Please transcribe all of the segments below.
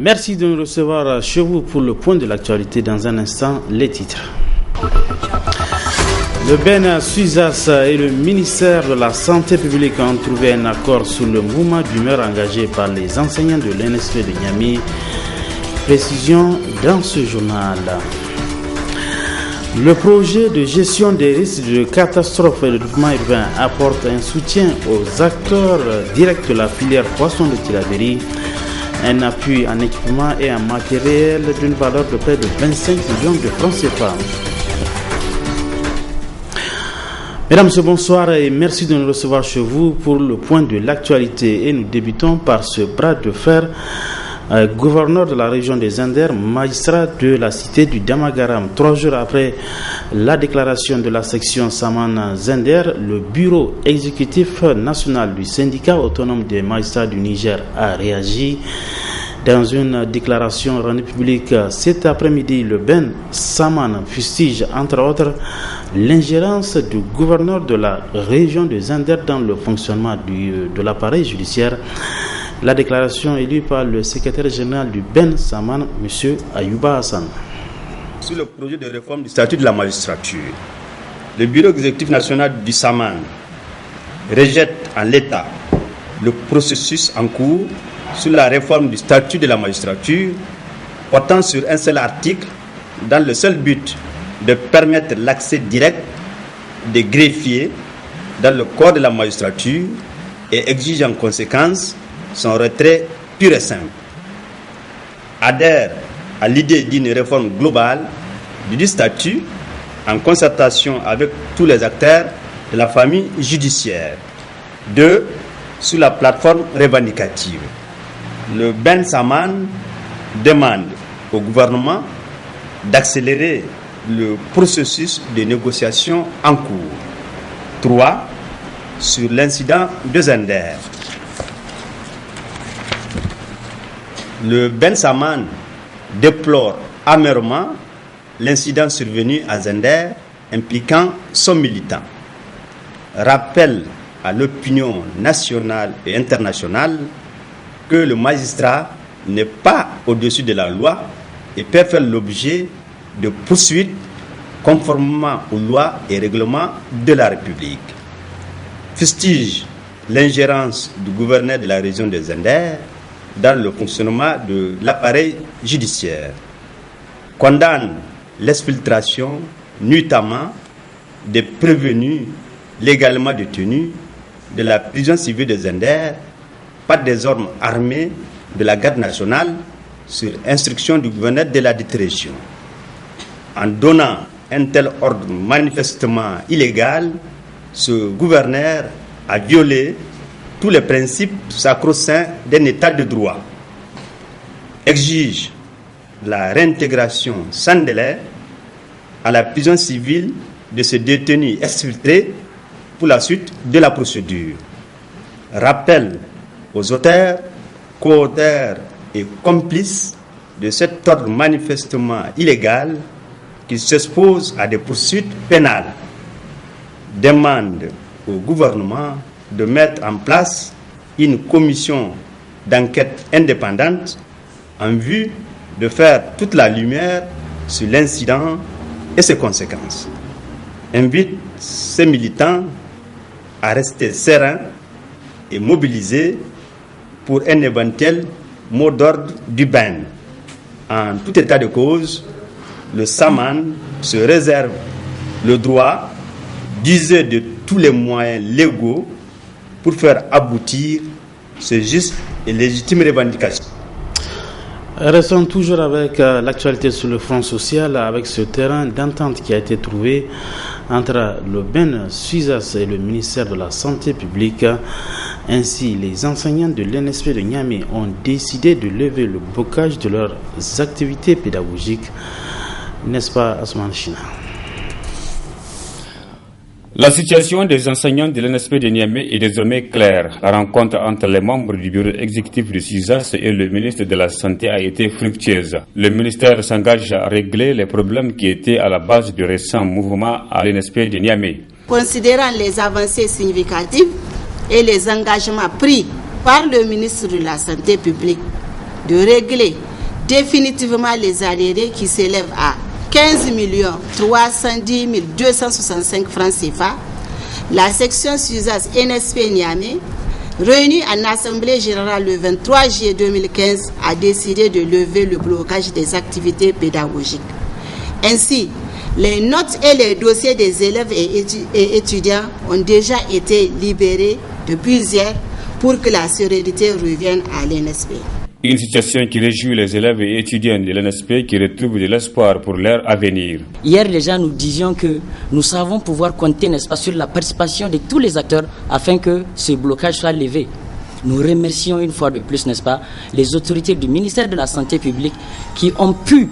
Merci de nous recevoir chez vous pour le point de l'actualité. Dans un instant, les titres. Le Ben Suizas et le ministère de la Santé publique ont trouvé un accord sur le mouvement d'humeur engagé par les enseignants de l'NSP de Niamey. Précision dans ce journal. Le projet de gestion des risques de catastrophe et de développement urbain apporte un soutien aux acteurs directs de la filière poisson de Tillabéri, un appui en équipement et en matériel d'une valeur de près de 25 millions de francs CFA. Mesdames, Messieurs, bonsoir et merci de nous recevoir chez vous pour le point de l'actualité. Et nous débutons par ce bras de fer. Gouverneur de la région des Anders, magistrat de la cité du Damagaram. 3 jours après la déclaration de la section Saman-Zender, le bureau exécutif national du syndicat autonome des magistrats du Niger a réagi. Dans une déclaration rendue publique cet après-midi, le Ben Saman fustige entre autres l'ingérence du gouverneur de la région des Zender dans le fonctionnement de l'appareil judiciaire. La déclaration est lue par le secrétaire général du Ben Saman, M. Ayouba Hassan. Sur le projet de réforme du statut de la magistrature, le bureau exécutif national du Saman rejette en l'état le processus en cours sur la réforme du statut de la magistrature portant sur un seul article dans le seul but de permettre l'accès direct des greffiers dans le corps de la magistrature et exige en conséquence son retrait pur et simple. Adhère à l'idée d'une réforme globale du statut en concertation avec tous les acteurs de la famille judiciaire. 2. Sur la plateforme revendicative. Le Ben Saman demande au gouvernement d'accélérer le processus de négociation en cours. 3. Sur l'incident de Zender. Le Ben Saman déplore amèrement l'incident survenu à Zender impliquant son militant. Rappelle à l'opinion nationale et internationale que le magistrat n'est pas au-dessus de la loi et peut faire l'objet de poursuites conformément aux lois et règlements de la République. Fustige l'ingérence du gouverneur de la région de Zender dans le fonctionnement de l'appareil judiciaire. Condamne l'exfiltration nuitamment des prévenus légalement détenus de la prison civile de Zender par des hommes armés de la garde nationale sur instruction du gouverneur de la dite région. En donnant un tel ordre manifestement illégal, ce gouverneur a violé tous les principes sacro-saints d'un état de droit. Exige la réintégration sans délai à la prison civile de ce détenu exfiltré pour la suite de la procédure. Rappelle aux auteurs, co-auteurs et complices de cet ordre manifestement illégal qu'ils s'exposent à des poursuites pénales. Demande au gouvernement de mettre en place une commission d'enquête indépendante en vue de faire toute la lumière sur l'incident et ses conséquences. Invite ces militants à rester sereins et mobilisés pour un éventuel mot d'ordre du Ben. En tout état de cause, le Saman se réserve le droit d'user de tous les moyens légaux pour faire aboutir ce juste et légitime revendication. Restons toujours avec l'actualité sur le front social, avec ce terrain d'entente qui a été trouvé entre le Ben Suizas et le ministère de la Santé publique. Ainsi, les enseignants de l'NSP de Niamey ont décidé de lever le blocage de leurs activités pédagogiques. N'est-ce pas, Asman China? La situation des enseignants de l'NSP de Niamey est désormais claire. La rencontre entre les membres du bureau exécutif de SUISAS et le ministre de la Santé a été fructueuse. Le ministère s'engage à régler les problèmes qui étaient à la base du récent mouvement à l'NSP de Niamey. Considérant les avancées significatives et les engagements pris par le ministre de la Santé publique de régler définitivement les arriérés qui s'élèvent à 15 310 265 francs CFA, la section SUSAS NSP Niamey, réunie en Assemblée générale le 23 juillet 2015, a décidé de lever le blocage des activités pédagogiques. Ainsi, les notes et les dossiers des élèves et étudiants ont déjà été libérés depuis hier pour que la sérénité revienne à l'NSP. Une situation qui réjouit les élèves et étudiants de l'NSP qui retrouvent de l'espoir pour leur avenir. Hier, les gens nous disions que nous savons pouvoir compter, n'est-ce pas, sur la participation de tous les acteurs afin que ce blocage soit levé. Nous remercions une fois de plus, n'est-ce pas, les autorités du ministère de la Santé publique qui ont pu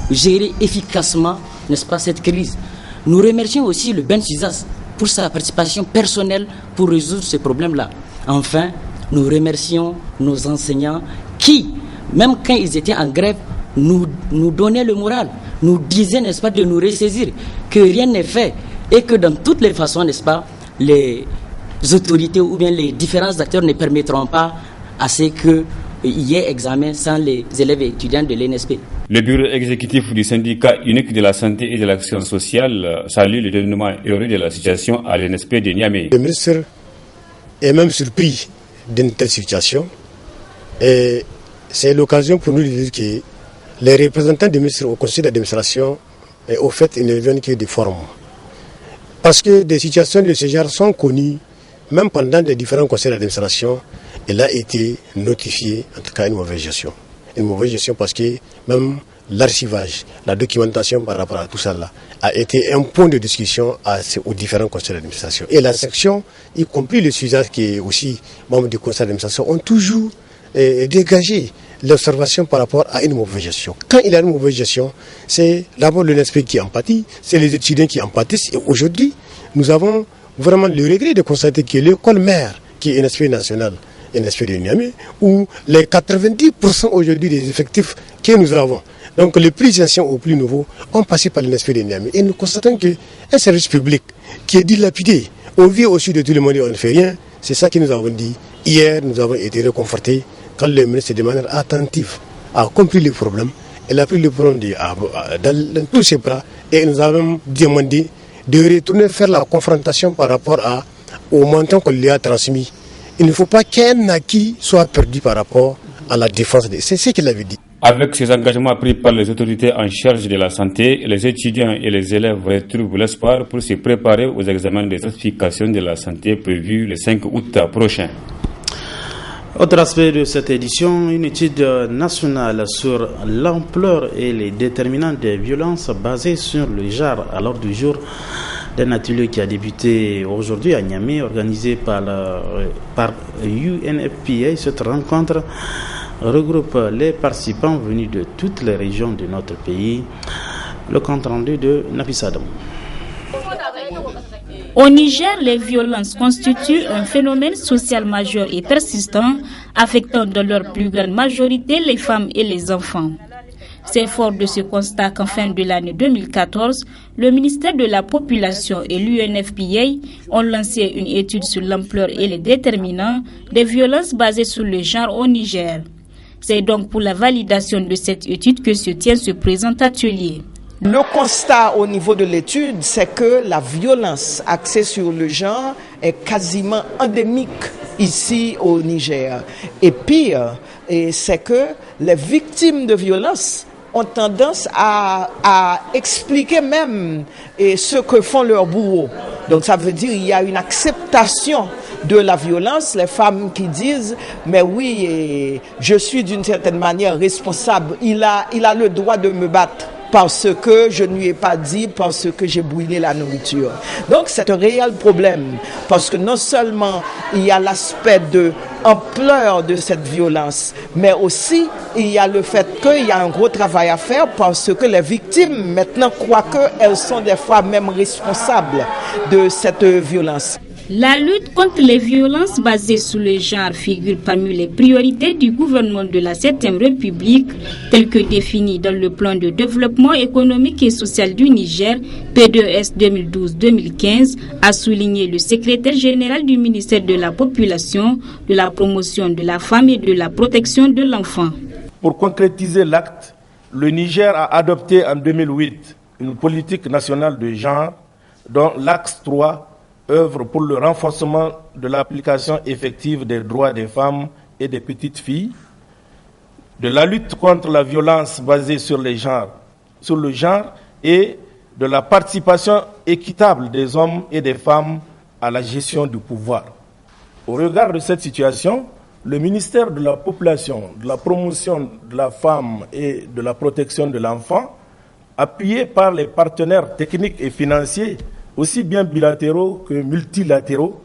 gérer efficacement, n'est-ce pas, cette crise. Nous remercions aussi le Ben Suzas pour sa participation personnelle pour résoudre ce problème-là. Enfin, nous remercions nos enseignants qui, même quand ils étaient en grève, nous donnaient le moral, nous disaient, n'est-ce pas, de nous ressaisir, que rien n'est fait et que dans toutes les façons, n'est-ce pas, les autorités ou bien les différents acteurs ne permettront pas à ce qu'il y ait examen sans les élèves et étudiants de l'NSP. Le bureau exécutif du syndicat unique de la santé et de l'action sociale salue le dénouement heureux de la situation à l'NSP de Niamey. Le ministre est même surpris d'une telle situation et c'est l'occasion pour nous de dire que les représentants du ministre au conseil d'administration, au fait, ils ne viennent que des formes. Parce que des situations de ce genre sont connues, même pendant les différents conseils d'administration, elle a été notifiée, en tout cas une mauvaise gestion. Une mauvaise gestion parce que même l'archivage, la documentation par rapport à tout ça là, a été un point de discussion aux différents conseils d'administration. Et la section, y compris le SUSAS qui est aussi membre du conseil d'administration, ont toujours dégagé l'observation par rapport à une mauvaise gestion. Quand il y a une mauvaise gestion, c'est d'abord l'NSP qui en pâtit, c'est les étudiants qui en pâtissent. Et aujourd'hui, nous avons vraiment le regret de constater que l'école mère, qui est NSP nationale, NSP de Niamey, où les 90% aujourd'hui des effectifs que nous avons, donc les plus anciens aux plus nouveaux, ont passé par l'NSP de Niamey. Et nous constatons qu'un service public qui est dilapidé, au vu au-dessus de tout le monde et on ne fait rien, c'est ça que nous avons dit. Hier, nous avons été réconfortés quand le ministre, de manière attentive, a compris le problème. Elle a pris le problème dans tous ses bras et nous avons demandé de retourner faire la confrontation par rapport au montant qu'on lui a transmis. Il ne faut pas qu'un acquis soit perdu par rapport à la défense. C'est ce qu'il avait dit. Avec ces engagements pris par les autorités en charge de la santé, les étudiants et les élèves retrouvent l'espoir pour se préparer aux examens de certification de la santé prévus le 5 août prochain. Autre aspect de cette édition, une étude nationale sur l'ampleur et les déterminants des violences basées sur le genre à l'ordre du jour d'un atelier qui a débuté aujourd'hui à Niamey, organisé par UNFPA. Cette rencontre regroupe les participants venus de toutes les régions de notre pays. Le compte rendu de Nafis Adam. Au Niger, les violences constituent un phénomène social majeur et persistant, affectant dans leur plus grande majorité les femmes et les enfants. C'est fort de ce constat qu'en fin de l'année 2014, le ministère de la Population et l'UNFPA ont lancé une étude sur l'ampleur et les déterminants des violences basées sur le genre au Niger. C'est donc pour la validation de cette étude que se tient ce présent atelier. Le constat au niveau de l'étude, c'est que la violence axée sur le genre est quasiment endémique ici au Niger. Et pire, c'est que les victimes de violences ont tendance à expliquer même ce que font leurs bourreaux. Donc ça veut dire qu'il y a une acceptation de la violence, les femmes qui disent mais oui, je suis d'une certaine manière responsable, il a le droit de me battre parce que je ne lui ai pas dit, parce que j'ai brûlé la nourriture. Donc c'est un réel problème, parce que non seulement il y a l'aspect de ampleur de cette violence, mais aussi il y a le fait qu'il y a un gros travail à faire, parce que les victimes maintenant croient qu'elles sont des fois même responsables de cette violence. La lutte contre les violences basées sur le genre figure parmi les priorités du gouvernement de la 7e République, tel que défini dans le plan de développement économique et social du Niger, P2S 2012-2015, a souligné le secrétaire général du ministère de la Population, de la Promotion de la Femme et de la Protection de l'Enfant. Pour concrétiser l'acte, le Niger a adopté en 2008 une politique nationale de genre dont l'axe 3 œuvre pour le renforcement de l'application effective des droits des femmes et des petites filles, de la lutte contre la violence basée sur le genre et de la participation équitable des hommes et des femmes à la gestion du pouvoir. Au regard de cette situation, le ministère de la Population, de la Promotion de la Femme et de la Protection de l'Enfant, appuyé par les partenaires techniques et financiers, aussi bien bilatéraux que multilatéraux,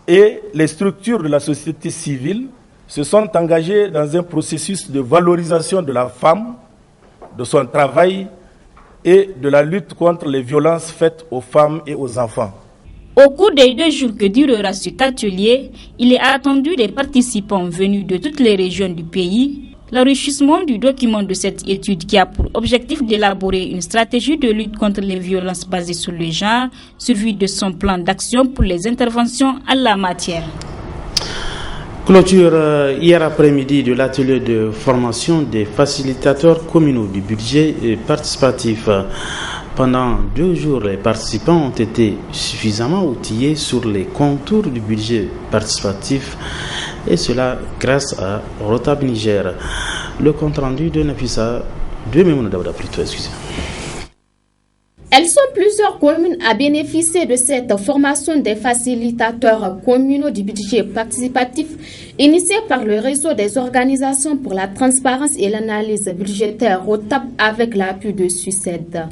et les structures de la société civile, se sont engagés dans un processus de valorisation de la femme, de son travail et de la lutte contre les violences faites aux femmes et aux enfants. Au cours des 2 jours que durera cet atelier, il est attendu des participants venus de toutes les régions du pays l'enrichissement du document de cette étude qui a pour objectif d'élaborer une stratégie de lutte contre les violences basées sur le genre, suivi de son plan d'action pour les interventions en la matière. Clôture hier après-midi de l'atelier de formation des facilitateurs communaux du budget participatif. Pendant 2 jours, les participants ont été suffisamment outillés sur les contours du budget participatif et cela grâce à Rotab Niger. Le compte rendu de Nafissa de Memouna Daouda plutôt, excusez. Elles sont plusieurs communes à bénéficier de cette formation des facilitateurs communaux du budget participatif initiée par le réseau des organisations pour la transparence et l'analyse budgétaire ROTAP avec l'appui de SUCED.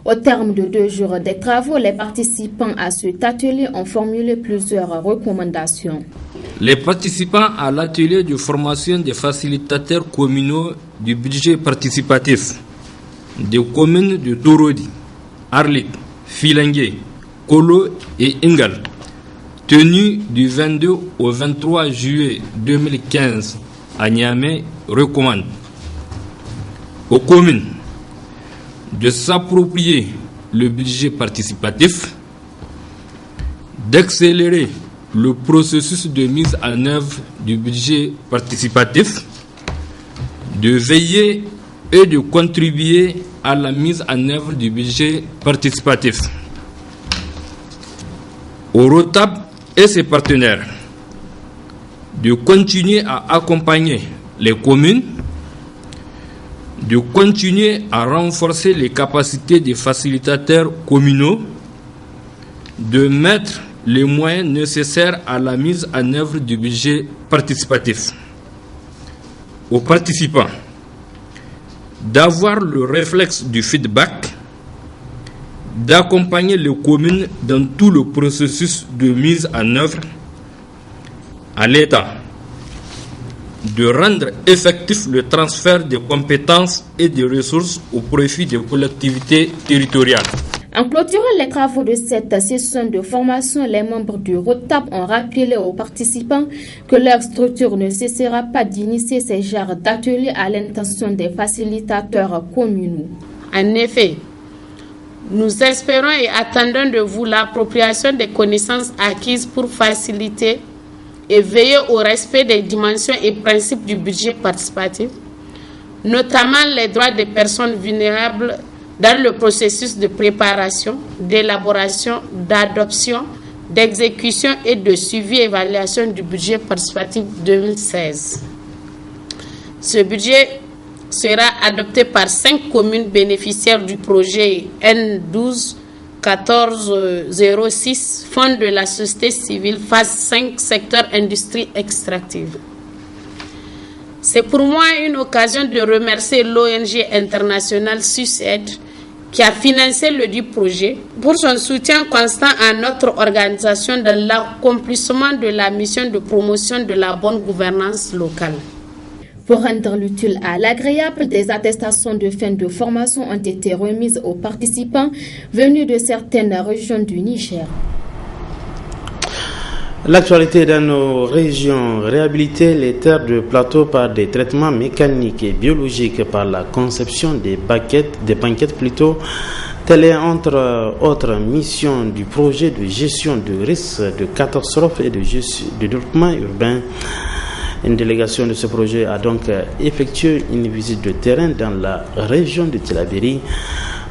Au terme de 2 jours de travaux, les participants à cet atelier ont formulé plusieurs recommandations. Les participants à l'atelier de formation des facilitateurs communaux du budget participatif des communes de Torodi, Arlit, Filengue, Kolo et Ingal, tenu du 22 au 23 juillet 2015 à Niamey, recommandent aux communes de s'approprier le budget participatif, d'accélérer le processus de mise en œuvre du budget participatif, de veiller et de contribuer à la mise en œuvre du budget participatif. Au ROTAP et ses partenaires, de continuer à accompagner les communes, de continuer à renforcer les capacités des facilitateurs communaux, de mettre les moyens nécessaires à la mise en œuvre du budget participatif. Aux participants, d'avoir le réflexe du feedback, d'accompagner les communes dans tout le processus de mise en œuvre, à l'État, de rendre effectif le transfert de compétences et de ressources au profit des collectivités territoriales. En clôturant les travaux de cette session de formation, les membres du ROTAP ont rappelé aux participants que leur structure ne cessera pas d'initier ces genres d'ateliers à l'intention des facilitateurs communaux. En effet, nous espérons et attendons de vous l'appropriation des connaissances acquises pour faciliter et veiller au respect des dimensions et principes du budget participatif, notamment les droits des personnes vulnérables dans le processus de préparation, d'élaboration, d'adoption, d'exécution et de suivi et évaluation du budget participatif 2016. Ce budget sera adopté par 5 communes bénéficiaires du projet N12 1406, Fonds de la société civile, phase 5, secteur industrie extractive. C'est pour moi une occasion de remercier l'ONG internationale SUCED qui a financé le dit projet pour son soutien constant à notre organisation dans l'accomplissement de la mission de promotion de la bonne gouvernance locale. Pour rendre l'utile à l'agréable, des attestations de fin de formation ont été remises aux participants venus de certaines régions du Niger. L'actualité dans nos régions, réhabiliter les terres de plateau par des traitements mécaniques et biologiques par la conception des banquettes plutôt, telle est entre autres missions du projet de gestion de risques de catastrophes et de développement urbain Une délégation de ce projet a donc effectué une visite de terrain dans la région de Tillabéri.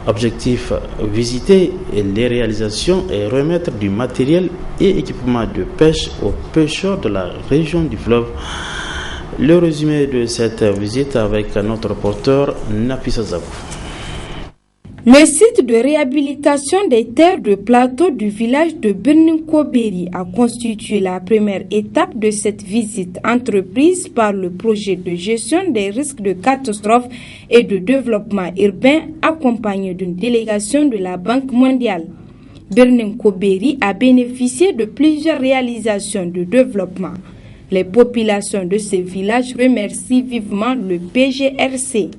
Objectif, visiter les réalisations et remettre du matériel et équipement de pêche aux pêcheurs de la région du fleuve. Le résumé de cette visite avec notre reporter Nafisa Zabou. Le site de réhabilitation des terres de plateau du village de Birnin-Koberi a constitué la première étape de cette visite entreprise par le projet de gestion des risques de catastrophe et de développement urbain accompagné d'une délégation de la Banque mondiale. Birnin-Koberi a bénéficié de plusieurs réalisations de développement. Les populations de ce village remercient vivement le PGRC.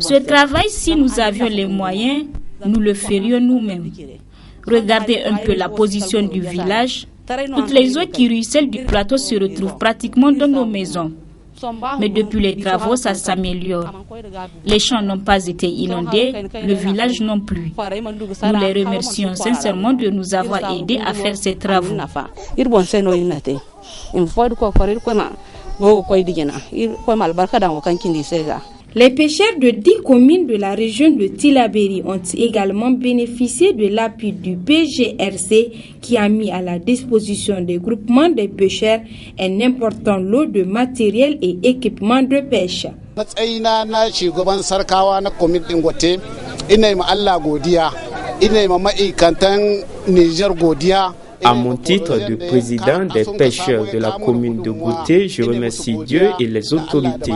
Ce travail, si nous avions les moyens, nous le ferions nous-mêmes. Regardez un peu la position du village. Toutes les eaux qui ruissellent du plateau se retrouvent pratiquement dans nos maisons. Mais depuis les travaux, ça s'améliore. Les champs n'ont pas été inondés, le village non plus. Nous les remercions sincèrement de nous avoir aidés à faire ces travaux. Les pêcheurs de 10 communes de la région de Tillabéri ont également bénéficié de l'appui du PGRC qui a mis à la disposition des groupements des pêcheurs un important lot de matériel et équipements de pêche. À mon titre de président des pêcheurs de la commune de Gouté, je remercie Dieu et les autorités.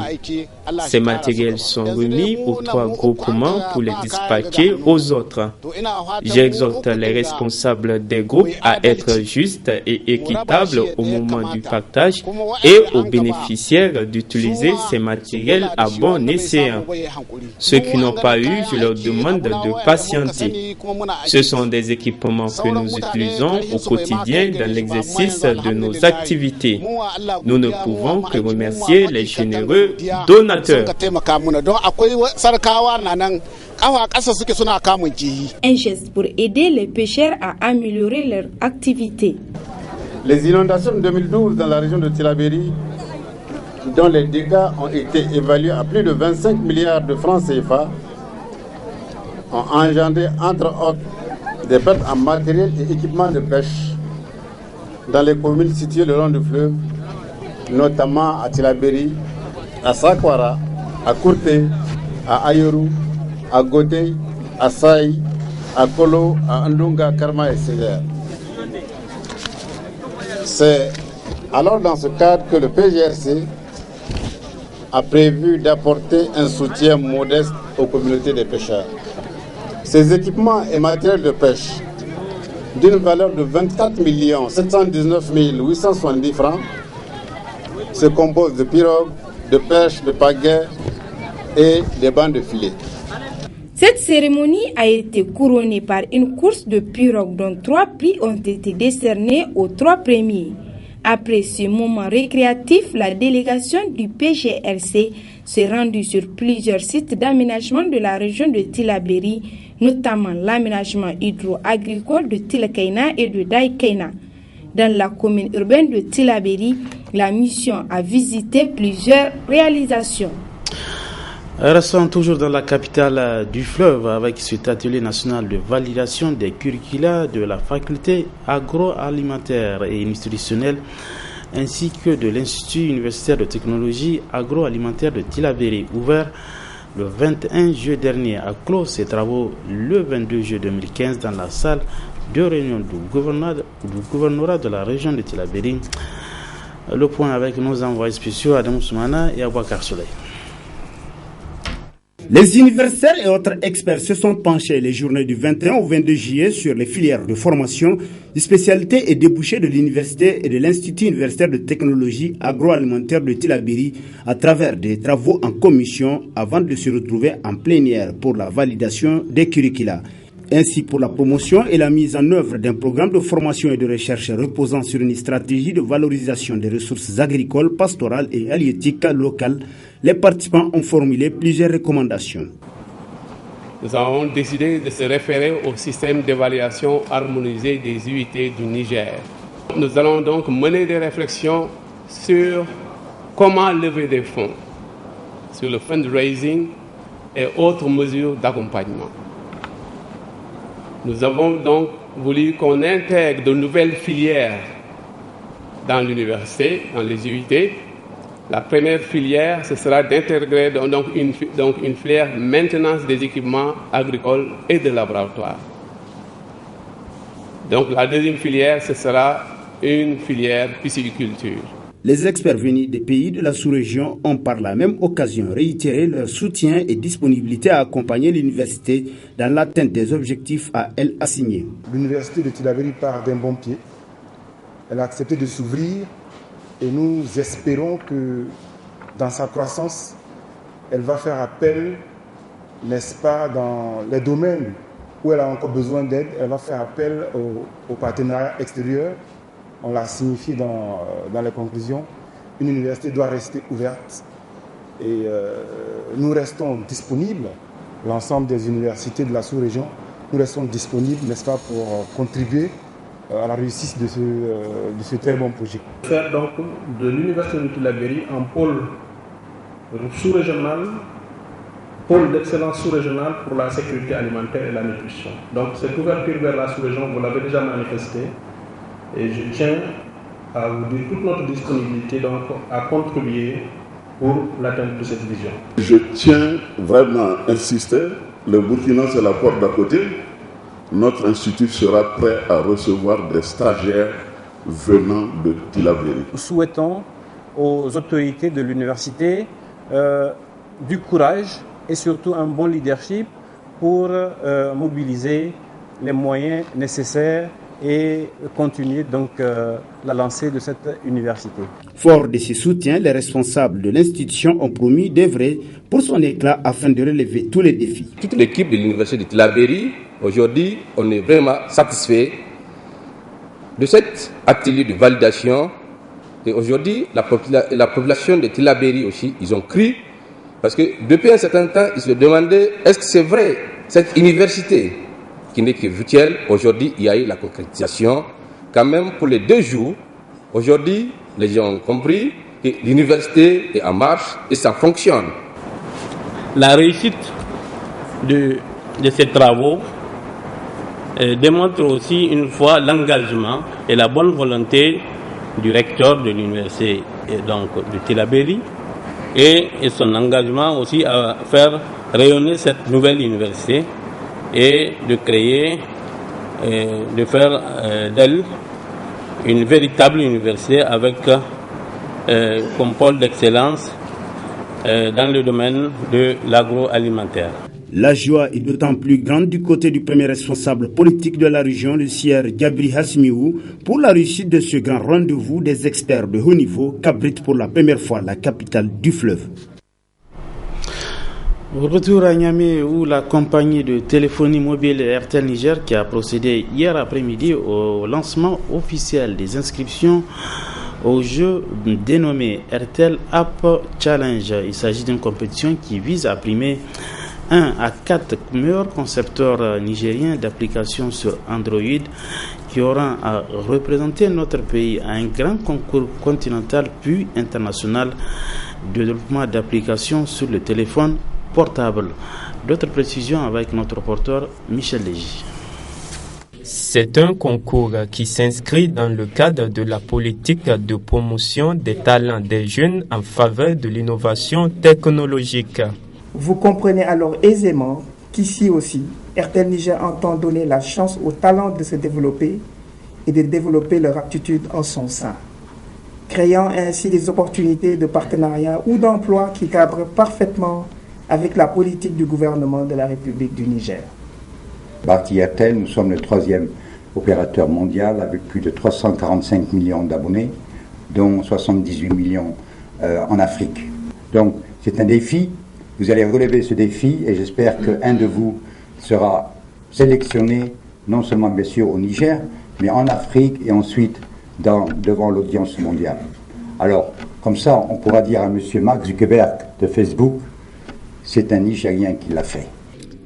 Ces matériels sont remis aux 3 groupements pour les dispatcher aux autres. J'exhorte les responsables des groupes à être justes et équitables au moment du partage et aux bénéficiaires d'utiliser ces matériels à bon escient. Ceux qui n'ont pas eu, je leur demande de patienter. Ce sont des équipements que nous utilisons au quotidien dans l'exercice de nos activités. Nous ne pouvons que remercier les généreux donateurs. Un geste pour aider les pêcheurs à améliorer leur activité. Les inondations de 2012 dans la région de Tillabéri, dont les dégâts ont été évalués à plus de 25 milliards de francs CFA, ont engendré entre autres des pertes en matériel et équipement de pêche dans les communes situées le long du fleuve, notamment à Tillabéri, à Sakwara, à Kourté, à Ayoru, à Godey, à Saï, à Kolo, à Andunga, Karma et Séguer. C'est alors dans ce cadre que le PGRC a prévu d'apporter un soutien modeste aux communautés des pêcheurs. Ces équipements et matériels de pêche d'une valeur de 24 719 870 francs se composent de pirogues, de pêche, de pagaies et des bancs de filets. Cette cérémonie a été couronnée par une course de pirogues dont 3 prix ont été décernés aux 3 premiers. Après ce moment récréatif, la délégation du PGRC s'est rendue sur plusieurs sites d'aménagement de la région de Tillabéri, notamment l'aménagement hydro-agricole de Tilakaina et de Daikaina. Dans la commune urbaine de Tillabéri, la mission a visité plusieurs réalisations. Restons toujours dans la capitale du fleuve avec cet atelier national de validation des curricula de la faculté agroalimentaire et nutritionnelle ainsi que de l'Institut universitaire de technologie agroalimentaire de Tillabéri, ouvert le 21 juillet dernier, a clos ses travaux le 22 juillet 2015 dans la salle de réunion du gouvernorat de la région de Tillabéri. Le point avec nos envoyés spéciaux Adam Soumana et Abouakar Soleil. Les universitaires et autres experts se sont penchés les journées du 21 au 22 juillet sur les filières de formation, de spécialités et débouchés de l'université et de l'Institut universitaire de technologie agroalimentaire de Tillabéri à travers des travaux en commission avant de se retrouver en plénière pour la validation des curricula. Ainsi, pour la promotion et la mise en œuvre d'un programme de formation et de recherche reposant sur une stratégie de valorisation des ressources agricoles, pastorales et halieutiques locales, les participants ont formulé plusieurs recommandations. Nous avons décidé de se référer au système d'évaluation harmonisé des UIT du Niger. Nous allons donc mener des réflexions sur comment lever des fonds, sur le fundraising et autres mesures d'accompagnement. Nous avons donc voulu qu'on intègre de nouvelles filières dans l'université, dans les UIT. La première filière, ce sera d'intégrer donc une filière maintenance des équipements agricoles et de laboratoire. Donc la deuxième filière, ce sera une filière pisciculture. Les experts venus des pays de la sous-région ont par la même occasion réitéré leur soutien et disponibilité à accompagner l'université dans l'atteinte des objectifs à elle assignés. L'université de Tillabéri part d'un bon pied. Elle a accepté de s'ouvrir et nous espérons que dans sa croissance, elle va faire appel, n'est-ce pas, dans les domaines où elle a encore besoin d'aide, elle va faire appel aux partenariats extérieurs. On l'a signifié dans les conclusions. Une université doit rester ouverte et nous restons disponibles, l'ensemble des universités de la sous-région, nous restons disponibles, n'est-ce pas, pour contribuer à la réussite de ce très bon projet. Faire donc de l'université de Tillabéri un pôle sous-régional, pôle d'excellence sous-régional pour la sécurité alimentaire et la nutrition. Donc cette ouverture vers la sous-région, vous l'avez déjà manifestée. Et je tiens à vous dire toute notre disponibilité donc, à contribuer pour l'atteinte de cette vision. Je tiens vraiment à insister, le Burkina c'est la porte d'à côté. Notre institut sera prêt à recevoir des stagiaires venant de Tillabéri. Nous souhaitons aux autorités de l'université du courage et surtout un bon leadership pour mobiliser les moyens nécessaires et continuer donc la lancée de cette université. Fort de ces soutiens, les responsables de l'institution ont promis d'œuvrer pour son éclat afin de relever tous les défis. Toute l'équipe de l'université de Tillabéri, aujourd'hui, on est vraiment satisfait de cet atelier de validation. Et aujourd'hui, la population de Tillabéri aussi, ils ont cru, parce que depuis un certain temps, ils se demandaient, est-ce que c'est vrai, cette université qui n'est que virtuelle, aujourd'hui, il y a eu la concrétisation. Quand même, pour les 2 jours, aujourd'hui, les gens ont compris que l'université est en marche et ça fonctionne. La réussite de ces travaux démontre aussi une fois l'engagement et la bonne volonté du recteur de l'université de Tillabéri et son engagement aussi à faire rayonner cette nouvelle université et de créer, de faire d'elle une véritable université avec comme pôle d'excellence dans le domaine de l'agroalimentaire. La joie est d'autant plus grande du côté du premier responsable politique de la région, le sieur Gabri Hassimiou, pour la réussite de ce grand rendez-vous des experts de haut niveau qu'abrite pour la première fois la capitale du fleuve. Retour à Niamey où la compagnie de téléphonie mobile RTL Niger qui a procédé hier après-midi au lancement officiel des inscriptions au jeu dénommé RTL App Challenge. Il s'agit d'une compétition qui vise à primer 1 à 4 meilleurs concepteurs nigériens d'applications sur Android qui auront à représenter notre pays à un grand concours continental puis international de développement d'applications sur le téléphone portable. D'autres précisions avec notre reporter Michel Légy. C'est un concours qui s'inscrit dans le cadre de la politique de promotion des talents des jeunes en faveur de l'innovation technologique. Vous comprenez alors aisément qu'ici aussi, RTL Niger entend donner la chance aux talents de se développer et de développer leur aptitude en son sein, créant ainsi des opportunités de partenariat ou d'emploi qui cadrent parfaitement avec la politique du gouvernement de la République du Niger. Bharti Airtel, nous sommes le 3e opérateur mondial avec plus de 345 millions d'abonnés, dont 78 millions en Afrique. Donc c'est un défi, vous allez relever ce défi et j'espère qu'un de vous sera sélectionné non seulement bien sûr au Niger, mais en Afrique et ensuite devant l'audience mondiale. Alors, comme ça, on pourra dire à M. Mark Zuckerberg de Facebook, c'est un Nigérien qui l'a fait.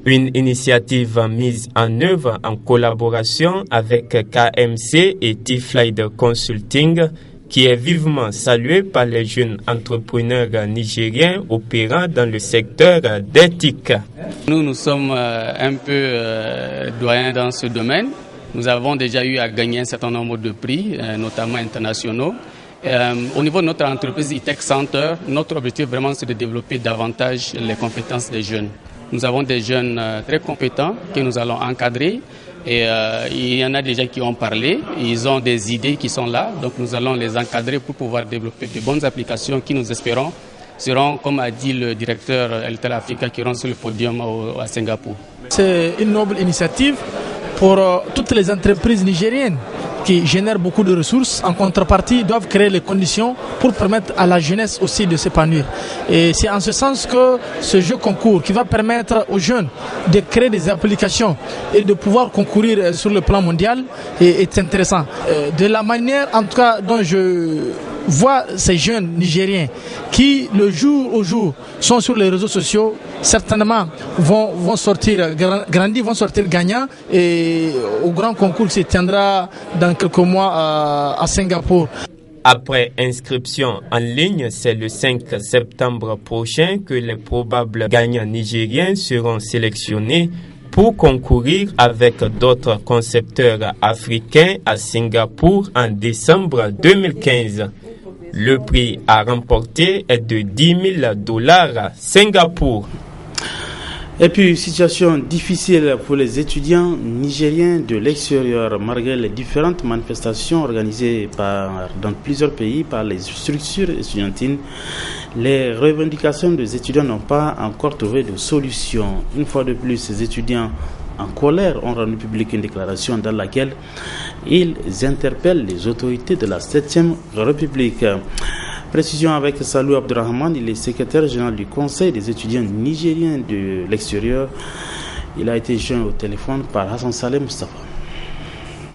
Une initiative mise en œuvre en collaboration avec KMC et T-Flight Consulting qui est vivement saluée par les jeunes entrepreneurs nigériens opérant dans le secteur des TIC. Nous sommes un peu doyens dans ce domaine. Nous avons déjà eu à gagner un certain nombre de prix, notamment internationaux. Au niveau de notre entreprise E-Tech Center, notre objectif vraiment c'est de développer davantage les compétences des jeunes. Nous avons des jeunes très compétents que nous allons encadrer. Et il y en a déjà qui ont parlé, ils ont des idées qui sont là, donc nous allons les encadrer pour pouvoir développer de bonnes applications qui, nous espérons, seront, comme a dit le directeur Eltel Africa, qui seront sur le podium à Singapour. C'est une noble initiative pour toutes les entreprises nigériennes qui génèrent beaucoup de ressources. En contrepartie, ils doivent créer les conditions pour permettre à la jeunesse aussi de s'épanouir. Et c'est en ce sens que ce jeu concours qui va permettre aux jeunes de créer des applications et de pouvoir concourir sur le plan mondial est intéressant. De la manière, en tout cas, dont je vois ces jeunes Nigériens qui, le jour au jour, sont sur les réseaux sociaux, certainement vont sortir grandis, vont sortir gagnants et au grand concours qui se tiendra dans quelques mois à Singapour. Après inscription en ligne, c'est le 5 septembre prochain que les probables gagnants nigériens seront sélectionnés pour concourir avec d'autres concepteurs africains à Singapour en décembre 2015. Le prix à remporter est de $10,000 à Singapour. Et puis, situation difficile pour les étudiants nigériens de l'extérieur, malgré les différentes manifestations organisées dans plusieurs pays par les structures estudiantines. Les revendications des étudiants n'ont pas encore trouvé de solution. Une fois de plus, ces étudiants en colère ont rendu publique une déclaration dans laquelle ils interpellent les autorités de la 7e République. Précision avec Salou Abdurrahman, il est secrétaire général du Conseil des étudiants nigériens de l'extérieur. Il a été joint au téléphone par Hassan Saleh Mustafa.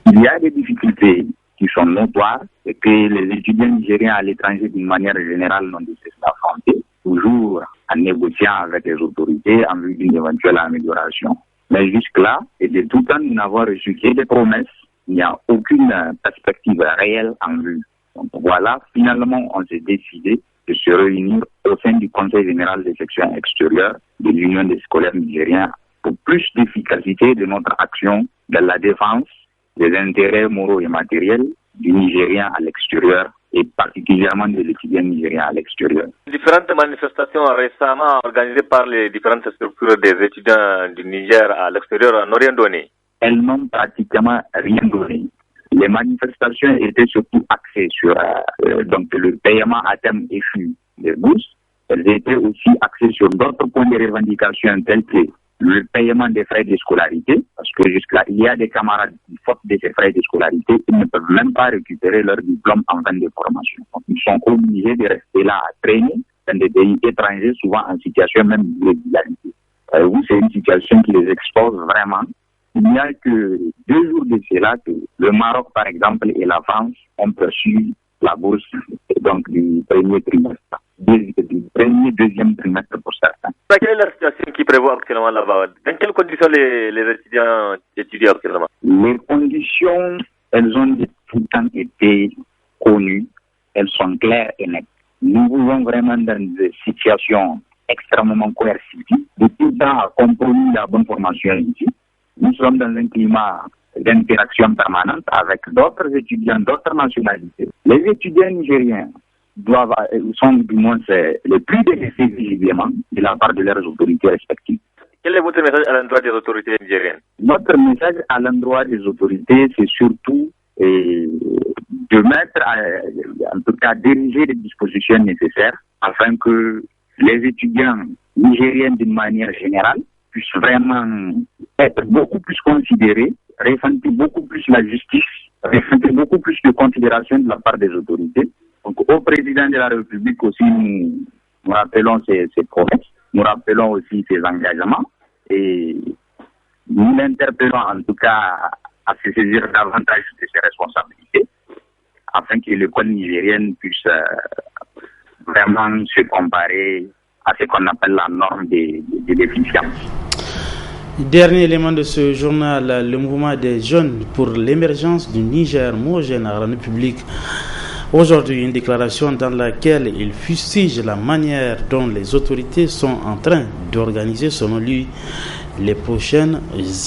Il y a des difficultés qui sont notoires et que les étudiants nigériens à l'étranger d'une manière générale n'ont de cesse d'affronter, toujours en négociant avec les autorités en vue d'une éventuelle amélioration. Mais jusque-là, et de tout temps, nous n'avons reçu que des promesses. Il n'y a aucune perspective réelle en vue. Donc voilà, finalement, on s'est décidé de se réunir au sein du Conseil général des sections extérieures de l'Union des scolaires nigériens pour plus d'efficacité de notre action dans la défense des intérêts moraux et matériels du Nigérien à l'extérieur et particulièrement de l'étudiant nigérien à l'extérieur. Différentes manifestations récemment organisées par les différentes structures des étudiants du Niger à l'extérieur n'ont rien donné. Elles n'ont pratiquement rien donné. Les manifestations étaient surtout axées sur donc le paiement à terme échu des bourses. Elles étaient aussi axées sur d'autres points de revendication tels que le paiement des frais de scolarité, parce que jusque-là, il y a des camarades qui, faute de ces frais de scolarité, ils ne peuvent même pas récupérer leur diplôme en fin de formation. Donc, ils sont obligés de rester là à traîner dans des pays étrangers, souvent en situation même d'irrégularité. Oui, c'est une situation qui les expose vraiment. Il n'y a que 2 jours de cela que le Maroc, par exemple, et la France ont perçu la bourse donc du premier trimestre, du premier, deuxième trimestre pour certains. Quelle est la situation qui prévoit actuellement là-bas? Dans quelles conditions les étudiants étudient actuellement? Les conditions, elles ont tout le temps été connues, elles sont claires et nettes. Nous vivons vraiment dans des situations extrêmement coercitives. Depuis ça a compromis la bonne formation ici. Nous sommes dans un climat d'interaction permanente avec d'autres étudiants, d'autres nationalités. Les étudiants nigériens sont du moins les plus délaissés visiblement de la part de leurs autorités respectives. Quel est votre message à l'endroit des autorités nigériennes? Notre message à l'endroit des autorités, c'est surtout de mettre, en tout cas, diriger les dispositions nécessaires afin que les étudiants nigériens d'une manière générale puissent vraiment être beaucoup plus considérés, ressentir beaucoup plus la justice, ressentir beaucoup plus de considération de la part des autorités. Donc au président de la République aussi, nous rappelons ses promesses, nous rappelons aussi ses engagements et nous l'interpellons en tout cas à se saisir davantage de ses responsabilités afin que l'école nigérienne puisse vraiment se comparer à ce qu'on appelle la norme de l'efficience. Dernier élément de ce journal, le mouvement des jeunes pour l'émergence du Niger homogène a rendu public aujourd'hui une déclaration dans laquelle il fustige la manière dont les autorités sont en train d'organiser, selon lui, les prochaines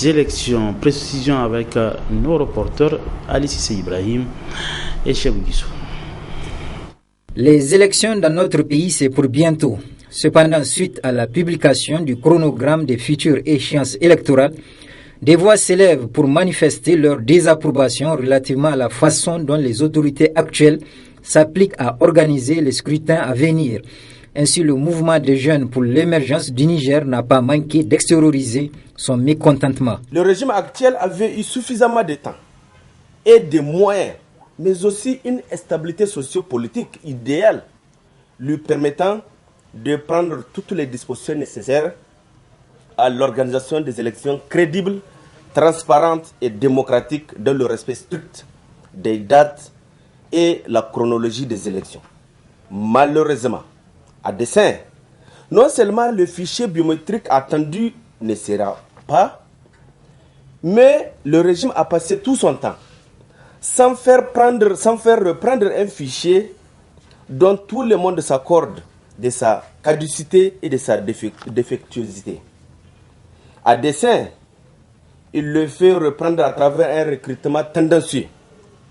élections. Précision avec nos reporters Ali Sissé Ibrahim et Chebou Guissou. Les élections dans notre pays, c'est pour bientôt. Cependant, suite à la publication du chronogramme des futures échéances électorales, des voix s'élèvent pour manifester leur désapprobation relativement à la façon dont les autorités actuelles s'appliquent à organiser les scrutins à venir. Ainsi, le mouvement des jeunes pour l'émergence du Niger n'a pas manqué d'extérioriser son mécontentement. Le régime actuel avait eu suffisamment de temps et de moyens, mais aussi une stabilité sociopolitique idéale lui permettant de prendre toutes les dispositions nécessaires à l'organisation des élections crédibles, transparentes et démocratiques dans le respect strict des dates et la chronologie des élections. Malheureusement, à dessein, non seulement le fichier biométrique attendu ne sera pas, mais le régime a passé tout son temps sans faire reprendre un fichier dont tout le monde s'accorde de sa caducité et de sa défectuosité. À dessein, il le fait reprendre à travers un recrutement tendancieux,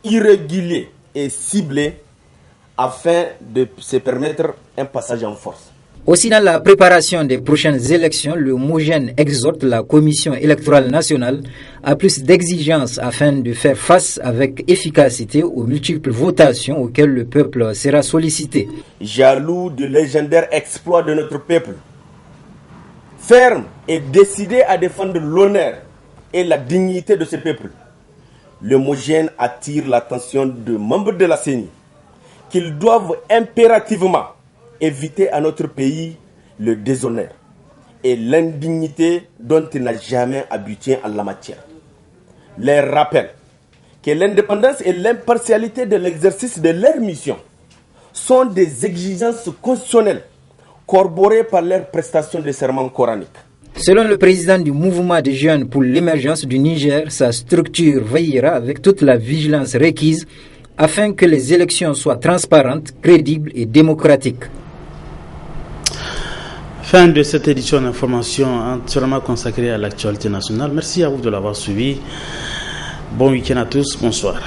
irrégulier et ciblé afin de se permettre un passage en force. Aussi, dans la préparation des prochaines élections, le MOJEN exhorte la Commission électorale nationale à plus d'exigences afin de faire face avec efficacité aux multiples votations auxquelles le peuple sera sollicité. Jaloux du légendaire exploit de notre peuple, ferme et décidé à défendre l'honneur et la dignité de ce peuple, le MOJEN attire l'attention des membres de la CENI qu'ils doivent impérativement éviter à notre pays le déshonneur et l'indignité dont il n'a jamais habitué en la matière. Les rappelle que l'indépendance et l'impartialité de l'exercice de leur mission sont des exigences constitutionnelles corroborées par leur prestation de serment coranique. Selon le président du mouvement des jeunes pour l'émergence du Niger, sa structure veillera avec toute la vigilance requise afin que les élections soient transparentes, crédibles et démocratiques. Fin de cette édition d'information entièrement consacrée à l'actualité nationale. Merci à vous de l'avoir suivi. Bon week-end à tous. Bonsoir.